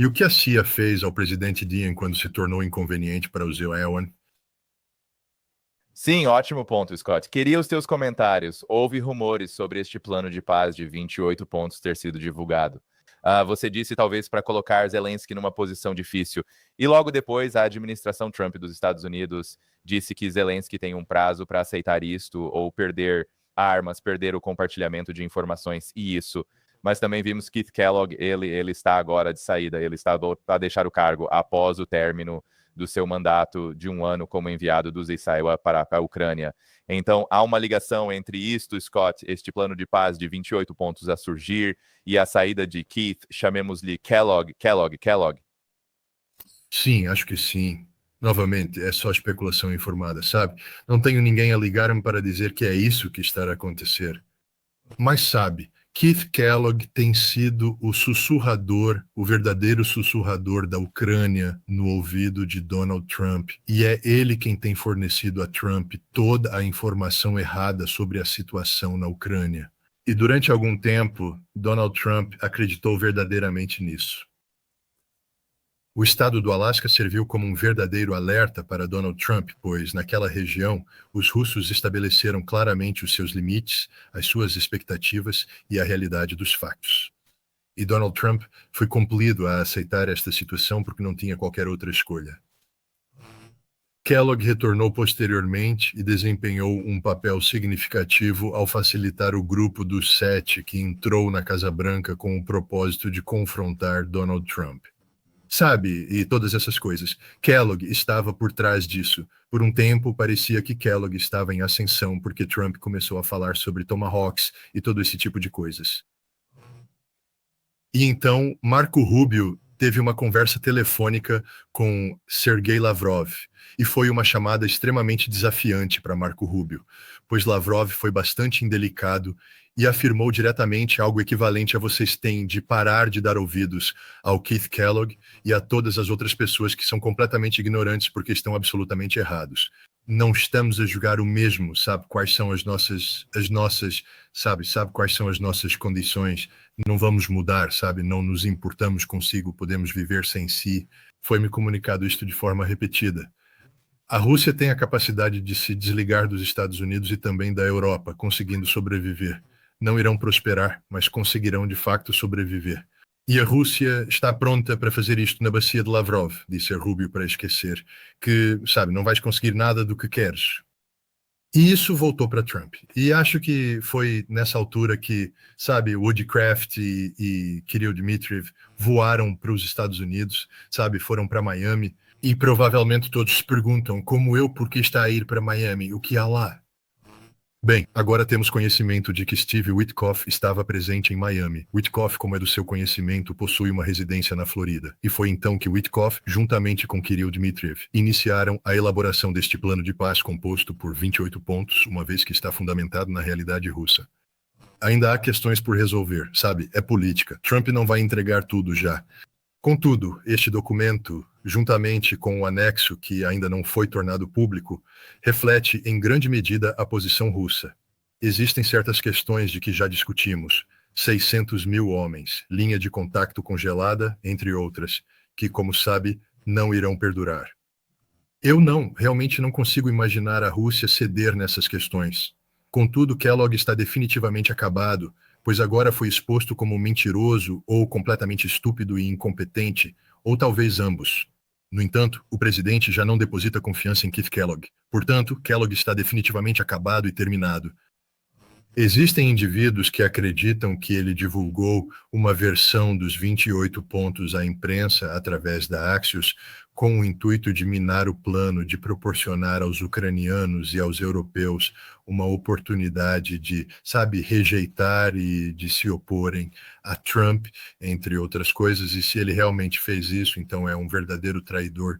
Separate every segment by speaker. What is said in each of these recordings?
Speaker 1: E o que a CIA fez ao presidente Diem quando se tornou inconveniente para o Zio Ewan?
Speaker 2: Sim, ótimo ponto, Scott. Queria os teus comentários. Houve rumores sobre este plano de paz de 28 pontos ter sido divulgado. Você disse talvez para colocar Zelensky numa posição difícil. E logo depois, a administração Trump dos Estados Unidos disse que Zelensky tem um prazo para aceitar isto ou perder armas, perder o compartilhamento de informações e isso. Mas também vimos Keith Kellogg, ele está agora de saída, ele está a deixar o cargo após o término do seu mandato de 1 ano como enviado do Zysaiwa para a Ucrânia. Então, há uma ligação entre isto, Scott, este plano de paz de 28 pontos a surgir, e a saída de Keith, chamemos-lhe Kellogg.
Speaker 1: Sim, acho que sim. Novamente, é só especulação informada, sabe? Não tenho ninguém a ligar-me para dizer que é isso que está a acontecer. Mas sabe, Keith Kellogg tem sido o sussurrador, o verdadeiro sussurrador da Ucrânia no ouvido de Donald Trump. E é ele quem tem fornecido a Trump toda a informação errada sobre a situação na Ucrânia. E durante algum tempo, Donald Trump acreditou verdadeiramente nisso. O estado do Alasca serviu como um verdadeiro alerta para Donald Trump, pois, naquela região, os russos estabeleceram claramente os seus limites, as suas expectativas e a realidade dos fatos. E Donald Trump foi compelido a aceitar esta situação porque não tinha qualquer outra escolha. Kellogg retornou posteriormente e desempenhou um papel significativo ao facilitar o grupo dos 7 que entrou na Casa Branca com o propósito de confrontar Donald Trump. Sabe, e todas essas coisas. Kellogg estava por trás disso. Por um tempo, parecia que Kellogg estava em ascensão porque Trump começou a falar sobre Tomahawks e todo esse tipo de coisas. E então, Marco Rubio teve uma conversa telefônica com Sergei Lavrov, e foi uma chamada extremamente desafiante para Marco Rubio, pois Lavrov foi bastante indelicado e afirmou diretamente algo equivalente a vocês têm de parar de dar ouvidos ao Keith Kellogg e a todas as outras pessoas que são completamente ignorantes porque estão absolutamente errados. Não estamos a julgar o mesmo, sabe quais são as nossas, sabe quais são as nossas condições. Não vamos mudar, sabe? Não nos importamos consigo, podemos viver sem si. Foi-me comunicado isto de forma repetida. A Rússia tem a capacidade de se desligar dos Estados Unidos e também da Europa, conseguindo sobreviver. Não irão prosperar, mas conseguirão de facto sobreviver. E a Rússia está pronta para fazer isto na bacia de Lavrov, disse a Rubio para esquecer, que, sabe, não vais conseguir nada do que queres. E isso voltou para Trump. E acho que foi nessa altura que, sabe, Woodcraft e Kirill Dmitriev voaram para os Estados Unidos, sabe, foram para Miami, e provavelmente todos se perguntam, como eu, por que está a ir para Miami? O que há lá? Bem, agora temos conhecimento de que Steve Witkoff estava presente em Miami. Witkoff, como é do seu conhecimento, possui uma residência na Florida. E foi então que Witkoff, juntamente com Kirill Dmitriev, iniciaram a elaboração deste plano de paz composto por 28 pontos, uma vez que está fundamentado na realidade russa. Ainda há questões por resolver, sabe? É política. Trump não vai entregar tudo já. Contudo, este documento, juntamente com o anexo que ainda não foi tornado público, reflete em grande medida a posição russa. Existem certas questões de que já discutimos, 600 mil homens, linha de contato congelada, entre outras, que, como sabe, não irão perdurar. Eu realmente não consigo imaginar a Rússia ceder nessas questões. Contudo, Kellogg está definitivamente acabado, pois agora foi exposto como mentiroso ou completamente estúpido e incompetente, ou talvez ambos. No entanto, o presidente já não deposita confiança em Keith Kellogg. Portanto, Kellogg está definitivamente acabado e terminado. Existem indivíduos que acreditam que ele divulgou uma versão dos 28 pontos à imprensa através da Axios com o intuito de minar o plano de proporcionar aos ucranianos e aos europeus uma oportunidade de, sabe, rejeitar e de se oporem a Trump, entre outras coisas, e se ele realmente fez isso, então é um verdadeiro traidor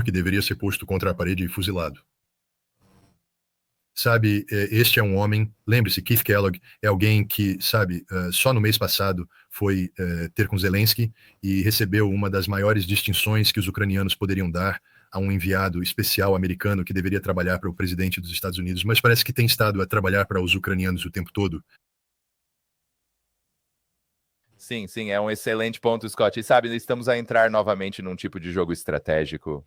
Speaker 1: que deveria ser posto contra a parede e fuzilado. Sabe, este é um homem, lembre-se, Keith Kellogg é alguém que, sabe, só no mês passado foi ter com Zelensky e recebeu uma das maiores distinções que os ucranianos poderiam dar a um enviado especial americano que deveria trabalhar para o presidente dos Estados Unidos, mas parece que tem estado a trabalhar para os ucranianos o tempo todo.
Speaker 2: Sim, sim, é um excelente ponto, Scott. E sabe, estamos a entrar novamente num tipo de jogo estratégico.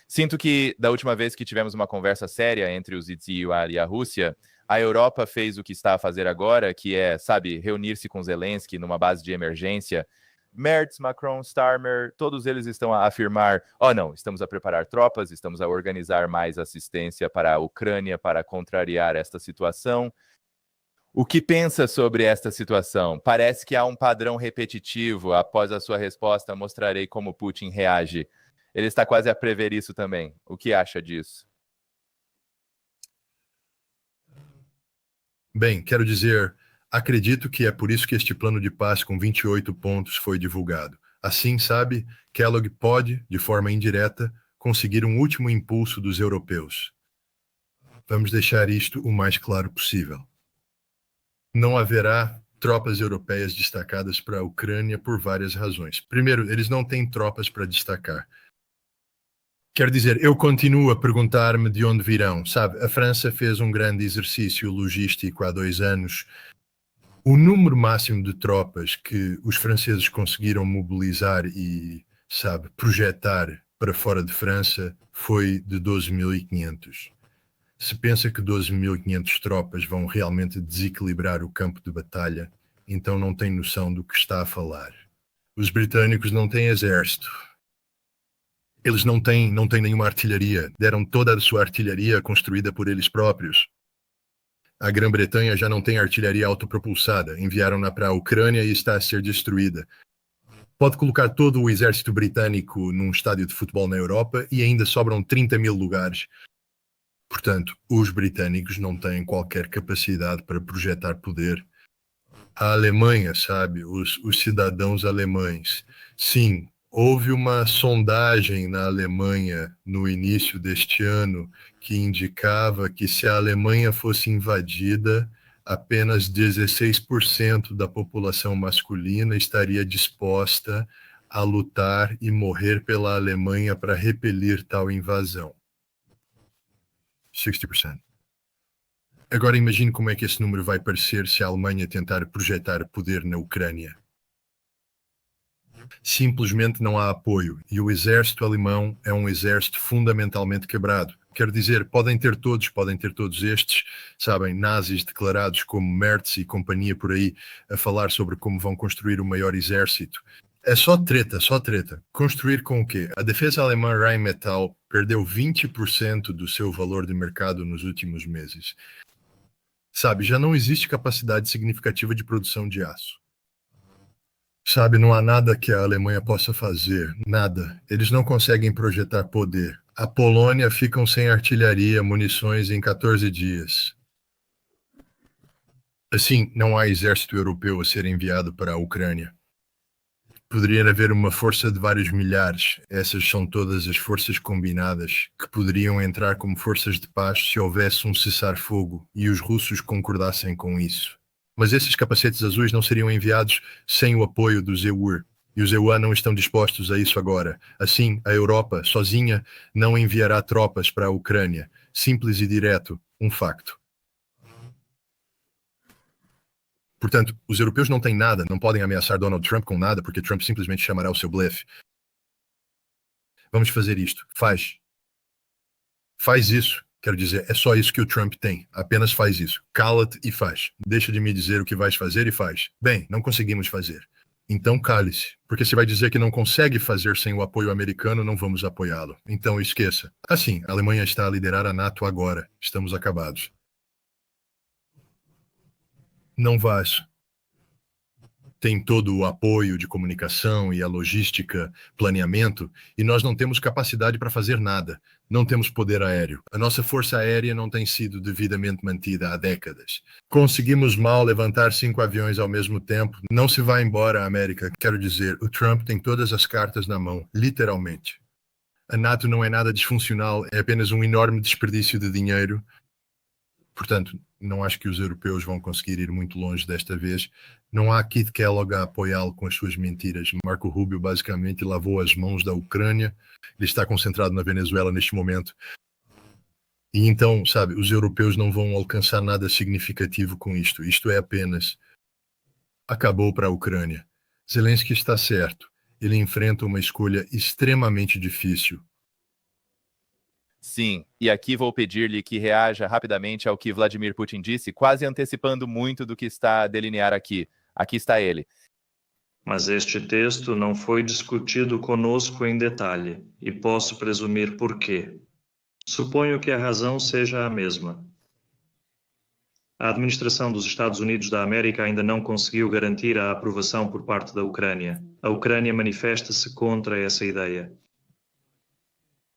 Speaker 2: Sinto que, da última vez que tivemos uma conversa séria entre os Itziar e a Rússia, a Europa fez o que está a fazer agora, que é, sabe, reunir-se com Zelensky numa base de emergência. Merz, Macron, Starmer, todos eles estão a afirmar, não, estamos a preparar tropas, estamos a organizar mais assistência para a Ucrânia para contrariar esta situação. O que pensa sobre esta situação? Parece que há um padrão repetitivo. Após a sua resposta, mostrarei como Putin reage. Ele está quase a prever isso também. O que acha disso?
Speaker 1: Bem, quero dizer, acredito que é por isso que este plano de paz com 28 pontos foi divulgado. Assim, sabe, Kellogg pode, de forma indireta, conseguir um último impulso dos europeus. Vamos deixar isto o mais claro possível. Não haverá tropas europeias destacadas para a Ucrânia por várias razões. Primeiro, eles não têm tropas para destacar. Quer dizer, eu continuo a perguntar-me de onde virão. Sabe, a França fez um grande exercício logístico há 2 anos. O número máximo de tropas que os franceses conseguiram mobilizar e, sabe, projetar para fora de França foi de 12.500. Se pensa que 12.500 tropas vão realmente desequilibrar o campo de batalha, então não tem noção do que está a falar. Os britânicos não têm exército. Eles não têm nenhuma artilharia. Deram toda a sua artilharia construída por eles próprios. A Grã-Bretanha já não tem artilharia autopropulsada. Enviaram-na para a Ucrânia e está a ser destruída. Pode colocar todo o exército britânico num estádio de futebol na Europa e ainda sobram 30.000 lugares. Portanto, os britânicos não têm qualquer capacidade para projetar poder. A Alemanha, sabe, os cidadãos alemães. Sim, houve uma sondagem na Alemanha no início deste ano que indicava que se a Alemanha fosse invadida, apenas 16% da população masculina estaria disposta a lutar e morrer pela Alemanha para repelir tal invasão. 60%. Agora imagine como é que esse número vai parecer se a Alemanha tentar projetar poder na Ucrânia. Simplesmente não há apoio e o exército alemão é um exército fundamentalmente quebrado. Quero dizer, podem ter todos estes, sabem, nazis declarados como Merz e companhia por aí, a falar sobre como vão construir o maior exército. É só treta, só treta. Construir com o quê? A defesa alemã Rheinmetall perdeu 20% do seu valor de mercado nos últimos meses. Sabe, já não existe capacidade significativa de produção de aço. Sabe, não há nada que a Alemanha possa fazer, nada. Eles não conseguem projetar poder. A Polônia ficam sem artilharia, munições em 14 dias. Assim, não há exército europeu a ser enviado para a Ucrânia. Poderia haver uma força de vários milhares. Essas são todas as forças combinadas que poderiam entrar como forças de paz se houvesse um cessar-fogo e os russos concordassem com isso. Mas esses capacetes azuis não seriam enviados sem o apoio dos EUR. E os EUA não estão dispostos a isso agora. Assim, a Europa, sozinha, não enviará tropas para a Ucrânia. Simples e direto, um facto. Portanto, os europeus não têm nada, não podem ameaçar Donald Trump com nada, porque Trump simplesmente chamará o seu blefe. Vamos fazer isto. Faz. Faz isso. Quero dizer, é só isso que o Trump tem. Apenas faz isso. Cala-te e faz. Deixa de me dizer o que vais fazer e faz. Bem, não conseguimos fazer. Então cale-se. Porque se vai dizer que não consegue fazer sem o apoio americano, não vamos apoiá-lo. Então esqueça. Assim, a Alemanha está a liderar a NATO agora. Estamos acabados. Não vás. Tem todo o apoio de comunicação e a logística, planeamento, e nós não temos capacidade para fazer nada. Não temos poder aéreo. A nossa força aérea não tem sido devidamente mantida há décadas. Conseguimos mal levantar 5 aviões ao mesmo tempo. Não se vai embora a América. Quero dizer, o Trump tem todas as cartas na mão, literalmente. A NATO não é nada disfuncional, é apenas um enorme desperdício de dinheiro. Portanto, não acho que os europeus vão conseguir ir muito longe desta vez. Não há Keith Kellogg a apoiá-lo com as suas mentiras. Marco Rubio basicamente lavou as mãos da Ucrânia. Ele está concentrado na Venezuela neste momento. E então, sabe, os europeus não vão alcançar nada significativo com isto. Isto é apenas acabou para a Ucrânia. Zelensky está certo. Ele enfrenta uma escolha extremamente difícil.
Speaker 2: Sim, e aqui vou pedir-lhe que reaja rapidamente ao que Vladimir Putin disse, quase antecipando muito do que está a delinear aqui. Aqui está ele.
Speaker 3: Mas este texto não foi discutido conosco em detalhe, e posso presumir por quê. Suponho que a razão seja a mesma. A administração dos Estados Unidos da América ainda não conseguiu garantir a aprovação por parte da Ucrânia. A Ucrânia manifesta-se contra essa ideia.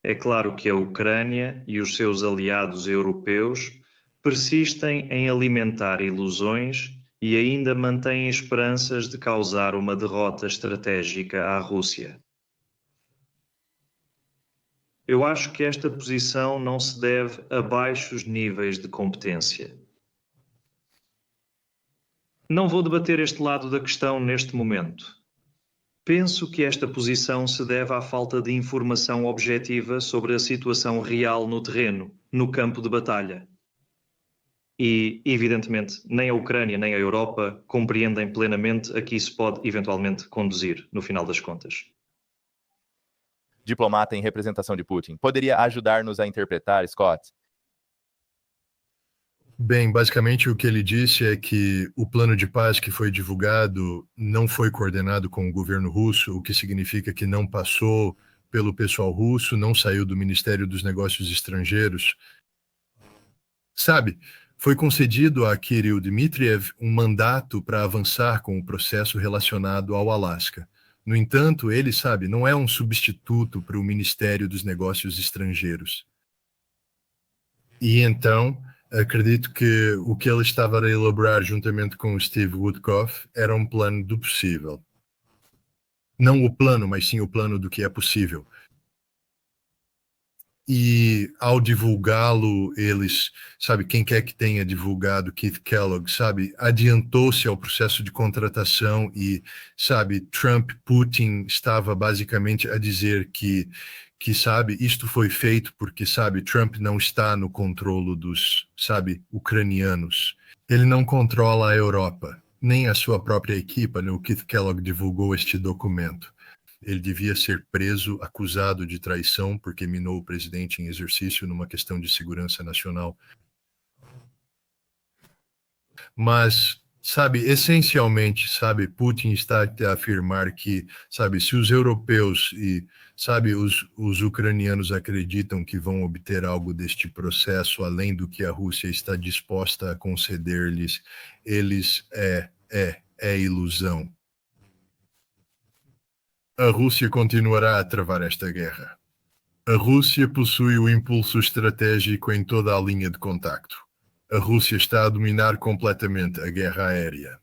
Speaker 3: É claro que a Ucrânia e os seus aliados europeus persistem em alimentar ilusões e ainda mantêm esperanças de causar uma derrota estratégica à Rússia. Eu acho que esta posição não se deve a baixos níveis de competência. Não vou debater este lado da questão neste momento. Penso que esta posição se deve à falta de informação objetiva sobre a situação real no terreno, no campo de batalha. E, evidentemente, nem a Ucrânia nem a Europa compreendem plenamente a que isso pode eventualmente conduzir, no final das contas.
Speaker 2: Diplomata em representação de Putin, poderia ajudar-nos a interpretar, Scott?
Speaker 1: Bem, basicamente o que ele disse é que o plano de paz que foi divulgado não foi coordenado com o governo russo, o que significa que não passou pelo pessoal russo, não saiu do Ministério dos Negócios Estrangeiros. Sabe, foi concedido a Kirill Dmitriev um mandato para avançar com o processo relacionado ao Alasca. No entanto, ele, sabe, não é um substituto para o Ministério dos Negócios Estrangeiros. E então, acredito que o que ele estava a elaborar juntamente com o Steve Woodcock era um plano do possível. Não o plano, mas sim o plano do que é possível. E ao divulgá-lo, eles, sabe, quem quer que tenha divulgado Keith Kellogg, sabe, adiantou-se ao processo de contratação e, sabe, Putin estava basicamente a dizer que, sabe, isto foi feito porque, sabe, Trump não está no controle dos, sabe, ucranianos. Ele não controla a Europa, nem a sua própria equipa, né? O Keith Kellogg divulgou este documento. Ele devia ser preso, acusado de traição, porque minou o presidente em exercício numa questão de segurança nacional. Mas, sabe, essencialmente, sabe, Putin está a afirmar que, sabe, se os europeus e, sabe, os ucranianos acreditam que vão obter algo deste processo, além do que a Rússia está disposta a conceder-lhes, eles é ilusão. A Rússia continuará a travar esta guerra. A Rússia possui o impulso estratégico em toda a linha de contacto. A Rússia está a dominar completamente a guerra aérea.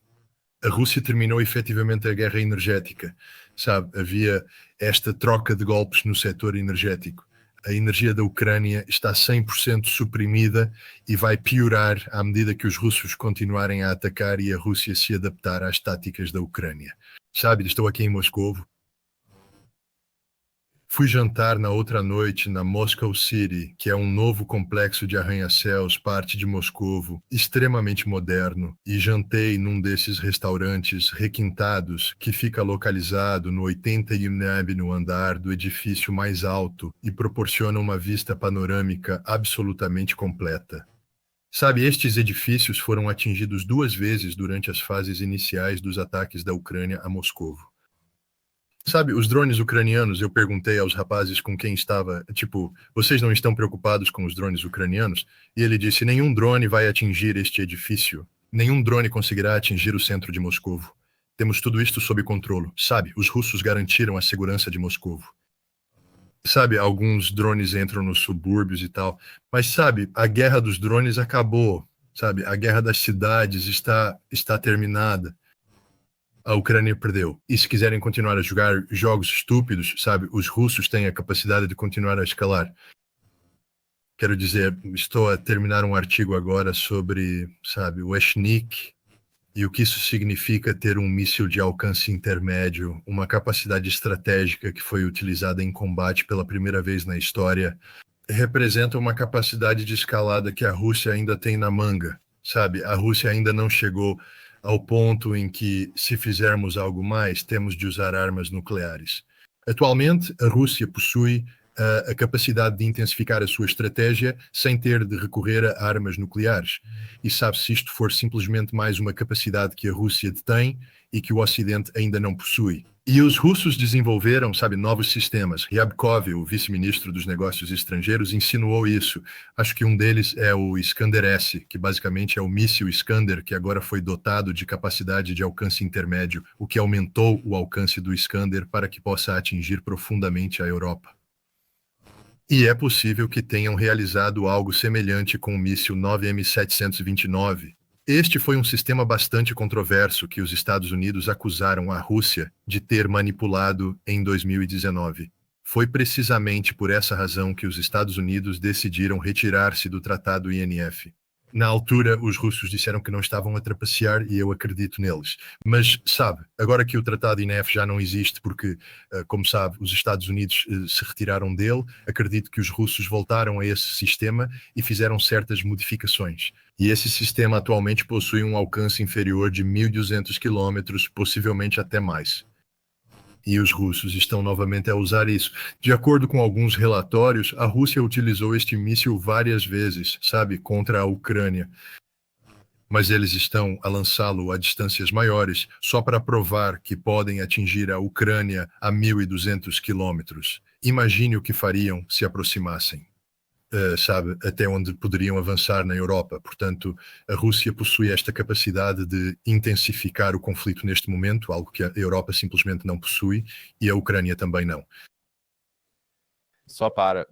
Speaker 1: A Rússia terminou efetivamente a guerra energética. Sabe, havia esta troca de golpes no setor energético. A energia da Ucrânia está 100% suprimida e vai piorar à medida que os russos continuarem a atacar e a Rússia se adaptar às táticas da Ucrânia. Sabe, estou aqui em Moscovo. Fui jantar na outra noite na Moscow City, que é um novo complexo de arranha-céus, parte de Moscovo, extremamente moderno, e jantei num desses restaurantes requintados que fica localizado no 80º andar do edifício mais alto e proporciona uma vista panorâmica absolutamente completa. Sabe, estes edifícios foram atingidos 2 vezes durante as fases iniciais dos ataques da Ucrânia a Moscovo. Sabe, os drones ucranianos, eu perguntei aos rapazes com quem estava, tipo, vocês não estão preocupados com os drones ucranianos? E ele disse, nenhum drone vai atingir este edifício. Nenhum drone conseguirá atingir o centro de Moscovo. Temos tudo isto sob controle. Sabe, os russos garantiram a segurança de Moscovo. Sabe, alguns drones entram nos subúrbios e tal. Mas, sabe, a guerra dos drones acabou. Sabe, a guerra das cidades está terminada. A Ucrânia perdeu. E se quiserem continuar a jogar jogos estúpidos, sabe, os russos têm a capacidade de continuar a escalar. Quero dizer, estou a terminar um artigo agora sobre, sabe, o Eshnik e o que isso significa ter um míssil de alcance intermédio, uma capacidade estratégica que foi utilizada em combate pela primeira vez na história, representa uma capacidade de escalada que a Rússia ainda tem na manga, sabe? A Rússia ainda não chegou ao ponto em que, se fizermos algo mais, temos de usar armas nucleares. Atualmente, a Rússia possui a capacidade de intensificar a sua estratégia sem ter de recorrer a armas nucleares. E sabe-se isto for simplesmente mais uma capacidade que a Rússia detém e que o Ocidente ainda não possui. E os russos desenvolveram, novos sistemas. Ryabkov, o vice-ministro dos negócios estrangeiros, insinuou isso. Acho que um deles é o Iskander-S, que basicamente é o míssil Iskander, que agora foi dotado de capacidade de alcance intermédio, o que aumentou o alcance do Iskander para que possa atingir profundamente a Europa. E é possível que tenham realizado algo semelhante com o míssil 9M729. Este foi um sistema bastante controverso que os Estados Unidos acusaram a Rússia de ter manipulado em 2019. Foi precisamente por essa razão que os Estados Unidos decidiram retirar-se do Tratado INF. Na altura, os russos disseram que não estavam a trapacear e eu acredito neles. Mas, agora que o Tratado INF já não existe porque, como sabe, os Estados Unidos se retiraram dele, acredito que os russos voltaram a esse sistema e fizeram certas modificações. E esse sistema atualmente possui um alcance inferior de 1.200 quilômetros, possivelmente até mais. E os russos estão novamente a usar isso. De acordo com alguns relatórios, a Rússia utilizou este míssil várias vezes, contra a Ucrânia. Mas eles estão a lançá-lo a distâncias maiores, só para provar que podem atingir a Ucrânia a 1.200 quilômetros. Imagine o que fariam se aproximassem. Até onde poderiam avançar na Europa. Portanto, a Rússia possui esta capacidade de intensificar o conflito neste momento, algo que a Europa simplesmente não possui, e a Ucrânia também não.
Speaker 2: Só para.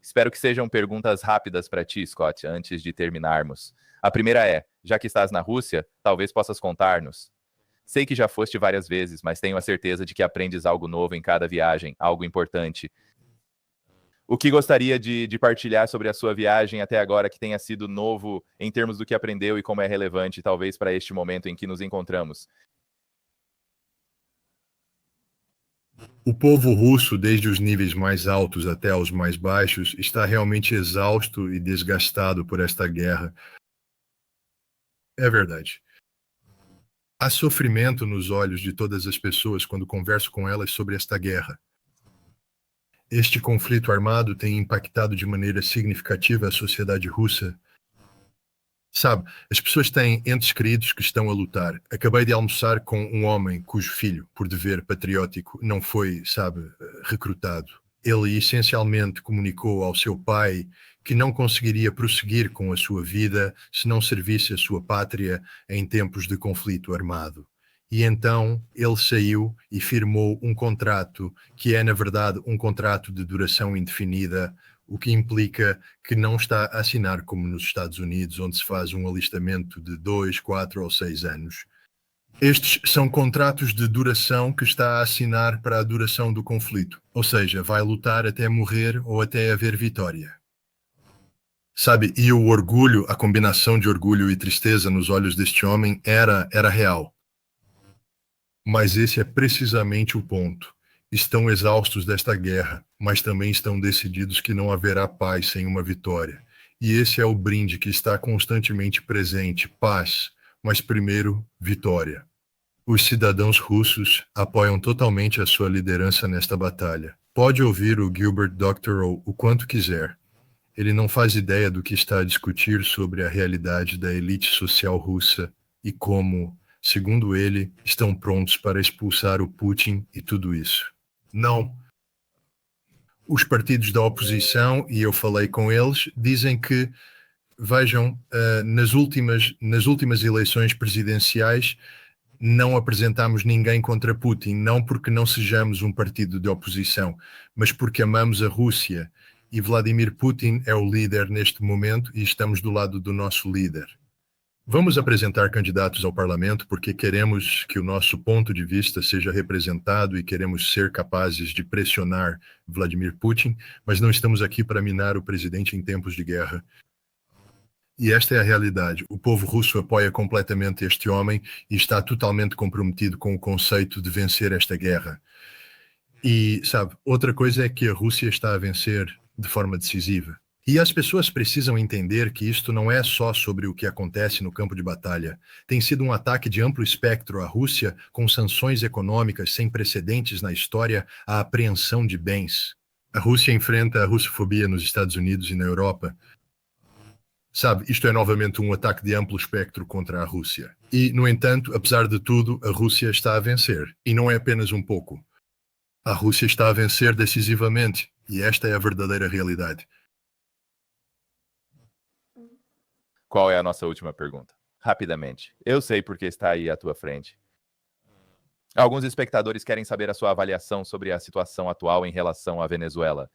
Speaker 2: Espero que sejam perguntas rápidas para ti, Scott, antes de terminarmos. A primeira é, já que estás na Rússia, talvez possas contar-nos. Sei que já foste várias vezes, mas tenho a certeza de que aprendes algo novo em cada viagem, algo importante. O que gostaria de partilhar sobre a sua viagem até agora que tenha sido novo em termos do que aprendeu e como é relevante, talvez, para este momento em que nos encontramos?
Speaker 1: O povo russo, desde os níveis mais altos até aos mais baixos, está realmente exausto e desgastado por esta guerra. É verdade. Há sofrimento nos olhos de todas as pessoas quando converso com elas sobre esta guerra. Este conflito armado tem impactado de maneira significativa a sociedade russa. As pessoas têm entes queridos que estão a lutar. Acabei de almoçar com um homem cujo filho, por dever patriótico, não foi, recrutado. Ele essencialmente comunicou ao seu pai que não conseguiria prosseguir com a sua vida se não servisse a sua pátria em tempos de conflito armado. E então ele saiu e firmou um contrato que é, na verdade, um contrato de duração indefinida, o que implica que não está a assinar como nos Estados Unidos, onde se faz um alistamento de 2, 4 ou 6 anos. Estes são contratos de duração que está a assinar para a duração do conflito, ou seja, vai lutar até morrer ou até haver vitória. E o orgulho, a combinação de orgulho e tristeza nos olhos deste homem era real. Mas esse é precisamente o ponto. Estão exaustos desta guerra, mas também estão decididos que não haverá paz sem uma vitória. E esse é o brinde que está constantemente presente: paz, mas primeiro, vitória. Os cidadãos russos apoiam totalmente a sua liderança nesta batalha. Pode ouvir o Gilbert Doctorow o quanto quiser. Ele não faz ideia do que está a discutir sobre a realidade da elite social russa e como, segundo ele, estão prontos para expulsar o Putin e tudo isso. Não. Os partidos da oposição, e eu falei com eles, dizem que, vejam, nas últimas eleições presidenciais não apresentamos ninguém contra Putin, não porque não sejamos um partido de oposição, mas porque amamos a Rússia, e Vladimir Putin é o líder neste momento e estamos do lado do nosso líder. Vamos apresentar candidatos ao parlamento porque queremos que o nosso ponto de vista seja representado e queremos ser capazes de pressionar Vladimir Putin, mas não estamos aqui para minar o presidente em tempos de guerra. E esta é a realidade. O povo russo apoia completamente este homem e está totalmente comprometido com o conceito de vencer esta guerra. E, outra coisa é que a Rússia está a vencer de forma decisiva. E as pessoas precisam entender que isto não é só sobre o que acontece no campo de batalha. Tem sido um ataque de amplo espectro à Rússia, com sanções econômicas sem precedentes na história, à apreensão de bens. A Rússia enfrenta a russofobia nos Estados Unidos e na Europa. Sabe, isto é novamente um ataque de amplo espectro contra a Rússia. E, no entanto, apesar de tudo, a Rússia está a vencer. E não é apenas um pouco. A Rússia está a vencer decisivamente. E esta é a verdadeira realidade.
Speaker 2: Qual é a nossa última pergunta? Rapidamente. Eu sei porque está aí à tua frente. Alguns espectadores querem saber a sua avaliação sobre a situação atual em relação à Venezuela.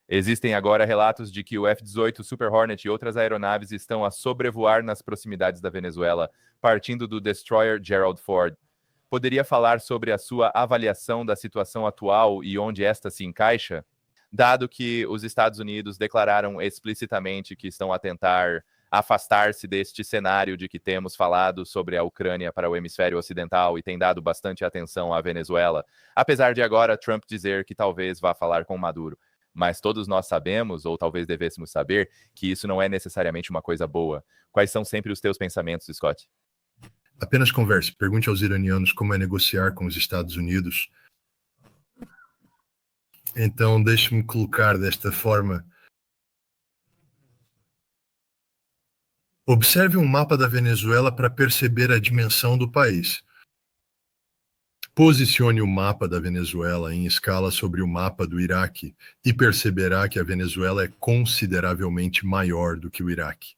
Speaker 2: Existem agora relatos de que o F-18 Super Hornet e outras aeronaves estão a sobrevoar nas proximidades da Venezuela, partindo do destroyer Gerald Ford. Poderia falar sobre a sua avaliação da situação atual e onde esta se encaixa? Dado que os Estados Unidos declararam explicitamente que estão a tentar afastar-se deste cenário de que temos falado sobre a Ucrânia para o hemisfério ocidental e tem dado bastante atenção à Venezuela, apesar de agora Trump dizer que talvez vá falar com Maduro. Mas todos nós sabemos, ou talvez devêssemos saber, que isso não é necessariamente uma coisa boa. Quais são sempre os teus pensamentos, Scott?
Speaker 1: Apenas converse. Pergunte aos iranianos como é negociar com os Estados Unidos. Então, deixe-me colocar desta forma. Observe um mapa da Venezuela para perceber a dimensão do país. Posicione o mapa da Venezuela em escala sobre o mapa do Iraque e perceberá que a Venezuela é consideravelmente maior do que o Iraque.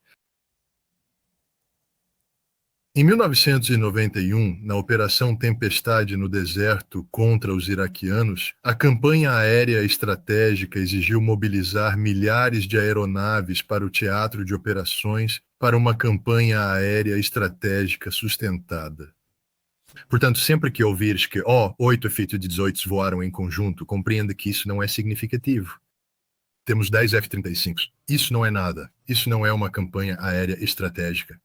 Speaker 1: Em 1991, na Operação Tempestade no deserto contra os iraquianos, a campanha aérea estratégica exigiu mobilizar milhares de aeronaves para o teatro de operações para uma campanha aérea estratégica sustentada. Portanto, sempre que ouvires que 8 F-18 voaram em conjunto, compreenda que isso não é significativo. Temos 10 F-35. Isso não é nada. Isso não é uma campanha aérea estratégica.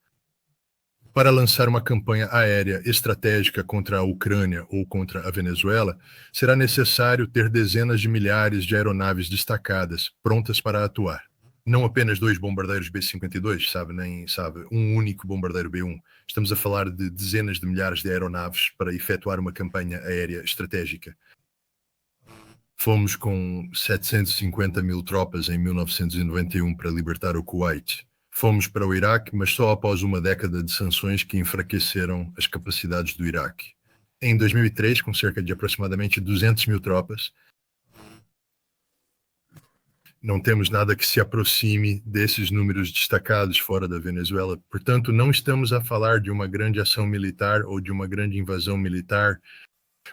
Speaker 1: Para lançar uma campanha aérea estratégica contra a Ucrânia ou contra a Venezuela, será necessário ter dezenas de milhares de aeronaves destacadas, prontas para atuar. Não apenas 2 bombardeiros B-52, nem um único bombardeiro B-1. Estamos a falar de dezenas de milhares de aeronaves para efetuar uma campanha aérea estratégica. Fomos com 750 mil tropas em 1991 para libertar o Kuwait. Fomos para o Iraque, mas só após uma década de sanções que enfraqueceram as capacidades do Iraque. Em 2003, com cerca de aproximadamente 200 mil tropas, não temos nada que se aproxime desses números destacados fora da Venezuela. Portanto, não estamos a falar de uma grande ação militar ou de uma grande invasão militar.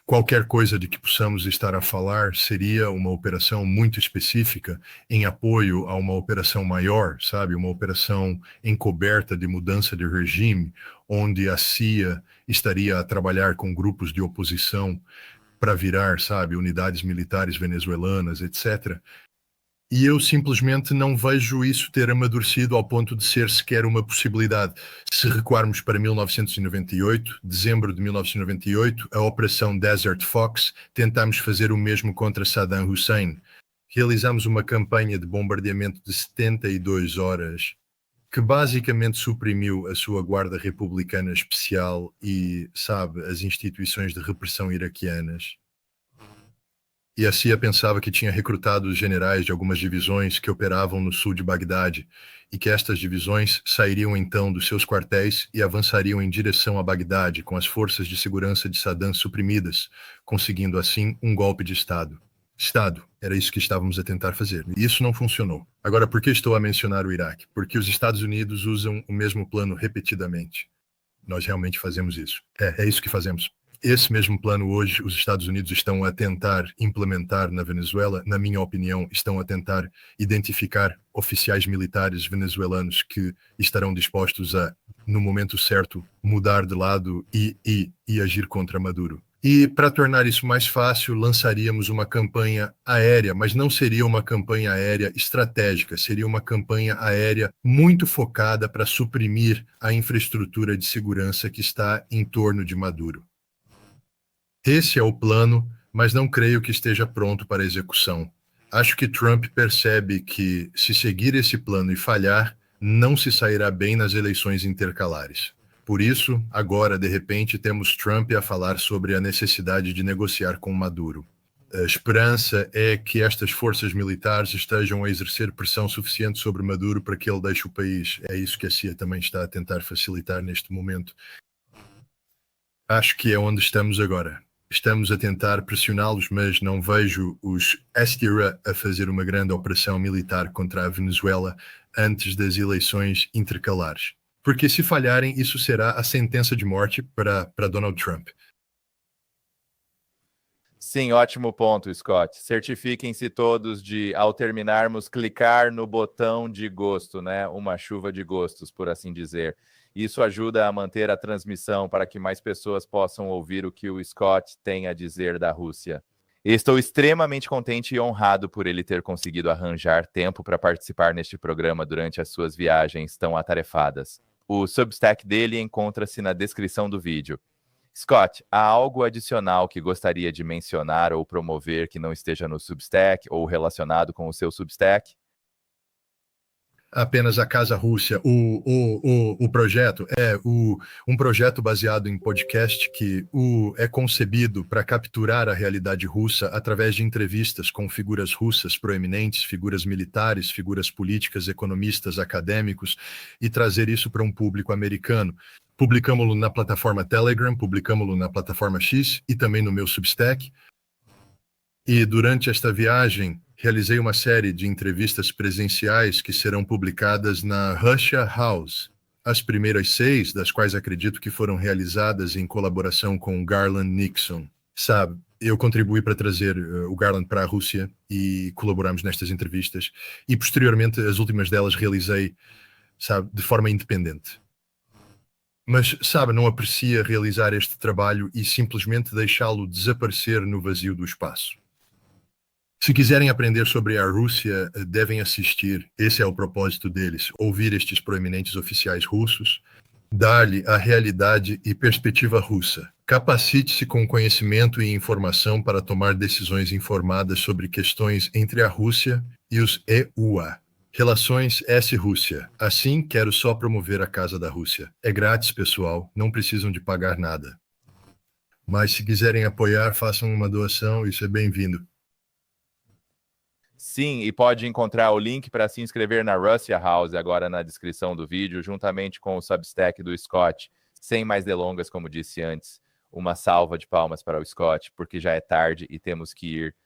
Speaker 1: Qualquer coisa de que possamos estar a falar seria uma operação muito específica em apoio a uma operação maior, uma operação encoberta de mudança de regime, onde a CIA estaria a trabalhar com grupos de oposição para virar, unidades militares venezuelanas, etc. E eu simplesmente não vejo isso ter amadurecido ao ponto de ser sequer uma possibilidade. Se recuarmos para 1998, dezembro de 1998, a Operação Desert Fox, tentámos fazer o mesmo contra Saddam Hussein. Realizamos uma campanha de bombardeamento de 72 horas, que basicamente suprimiu a sua guarda republicana especial e, as instituições de repressão iraquianas. E a CIA pensava que tinha recrutado os generais de algumas divisões que operavam no sul de Bagdade e que estas divisões sairiam então dos seus quartéis e avançariam em direção a Bagdade com as forças de segurança de Saddam suprimidas, conseguindo assim um golpe de Estado. Era isso que estávamos a tentar fazer. E isso não funcionou. Agora, por que estou a mencionar o Iraque? Porque os Estados Unidos usam o mesmo plano repetidamente. Nós realmente fazemos isso. É isso que fazemos. Esse mesmo plano hoje os Estados Unidos estão a tentar implementar na Venezuela. Na minha opinião, estão a tentar identificar oficiais militares venezuelanos que estarão dispostos a, no momento certo, mudar de lado e agir contra Maduro. E para tornar isso mais fácil, lançaríamos uma campanha aérea, mas não seria uma campanha aérea estratégica, seria uma campanha aérea muito focada para suprimir a infraestrutura de segurança que está em torno de Maduro. Esse é o plano, mas não creio que esteja pronto para execução. Acho que Trump percebe que, se seguir esse plano e falhar, não se sairá bem nas eleições intercalares. Por isso, agora, de repente, temos Trump a falar sobre a necessidade de negociar com Maduro. A esperança é que estas forças militares estejam a exercer pressão suficiente sobre Maduro para que ele deixe o país. É isso que a CIA também está a tentar facilitar neste momento. Acho que é onde estamos agora. Estamos a tentar pressioná-los, mas não vejo os Esquerra a fazer uma grande operação militar contra a Venezuela antes das eleições intercalares. Porque se falharem, isso será a sentença de morte para Donald Trump.
Speaker 2: Sim, ótimo ponto, Scott. Certifiquem-se todos de, ao terminarmos, clicar no botão de gosto, né? Uma chuva de gostos, por assim dizer. Isso ajuda a manter a transmissão para que mais pessoas possam ouvir o que o Scott tem a dizer da Rússia. Estou extremamente contente e honrado por ele ter conseguido arranjar tempo para participar neste programa durante as suas viagens tão atarefadas. O Substack dele encontra-se na descrição do vídeo. Scott, há algo adicional que gostaria de mencionar ou promover que não esteja no Substack ou relacionado com o seu Substack?
Speaker 1: Apenas a Casa Rússia. O projeto é um projeto baseado em podcast que é concebido para capturar a realidade russa através de entrevistas com figuras russas proeminentes, figuras militares, figuras políticas, economistas, acadêmicos, e trazer isso para um público americano. Publicamos-lo na plataforma Telegram, publicamos-lo na plataforma X e também no meu Substack. E durante esta viagem, realizei uma série de entrevistas presenciais que serão publicadas na Russia House. As primeiras 6, das quais acredito que foram realizadas em colaboração com Garland Nixon. Sabe, eu contribuí para trazer o Garland para a Rússia e colaboramos nestas entrevistas. E posteriormente, as últimas delas realizei, sabe, de forma independente. Mas, sabe, não aprecia realizar este trabalho e simplesmente deixá-lo desaparecer no vazio do espaço. Se quiserem aprender sobre a Rússia, devem assistir. Esse é o propósito deles, ouvir estes proeminentes oficiais russos, dar-lhe a realidade e perspectiva russa. Capacite-se com conhecimento e informação para tomar decisões informadas sobre questões entre a Rússia e os EUA. Relações S-Rússia. Assim, quero só promover a Casa da Rússia. É grátis, pessoal, não precisam de pagar nada. Mas se quiserem apoiar, façam uma doação, isso é bem-vindo.
Speaker 2: Sim, e pode encontrar o link para se inscrever na Russia House agora na descrição do vídeo, juntamente com o Substack do Scott. Sem mais delongas, como disse antes, uma salva de palmas para o Scott, porque já é tarde e temos que ir